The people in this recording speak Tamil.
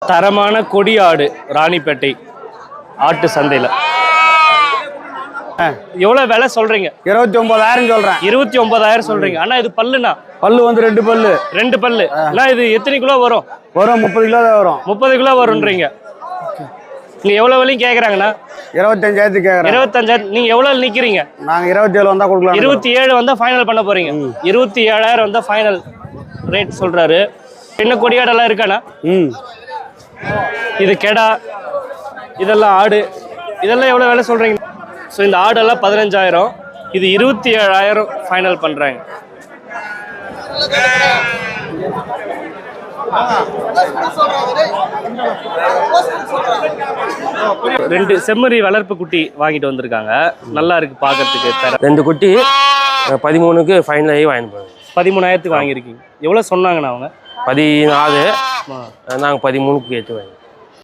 தரமான கொடி ஆடு ராணிப்பேட்டை ஆட்டு சந்தையில் எவ்வளவு விலை சொல்றீங்க? 29,000 சொல்றேன். 29,000 சொல்றீங்க. அண்ணா இது பல்லுனா? பல்லு வந்து 2 பல்லு. 2 பல்லு. அண்ணா இது எத்தனை கிலோ வரும்? வரும் 30 கிலோ தான் வரும். 30 கிலோ வரும்ன்றீங்க. நீங்க எவ்வளவு விலையும் கேக்குறாங்கண்ணா? 25,000 கேக்குறேன். 25,000. நீங்க எவ்வளவு நிக்கிறீங்க? நாங்க 27 வந்தா கொடுக்கலாம். 27 வந்தா ஃபைனல் பண்ண போறீங்க. 27,000 வந்தா ஃபைனல் ரேட் சொல்றாரு. என்ன கொடியாடெல்லாம் இருக்காண்ணா? இது கெடா, இதெல்லாம் ஆடு, இதெல்லாம் எவ்வளவு விலை சொல்றீங்க? ஸோ இந்த ஆடெல்லாம் 15,000, இது 27,000 ஃபைனல் பண்ணுறாங்க. ரெண்டு செம்மறி வளர்ப்பு குட்டி வாங்கிட்டு வந்திருக்காங்க. நல்லா இருக்கு பார்க்கறதுக்கு. 2 குட்டி 13க்கு ஃபைனல் ஆகி வாங்கிட்டு போகிறோம். 13,000க்கு வாங்கியிருக்கீங்க. எவ்வளோ சொன்னாங்கண்ணா அவங்க? 14. நாங்கள் 13க்கு கேட்டு வாங்கி.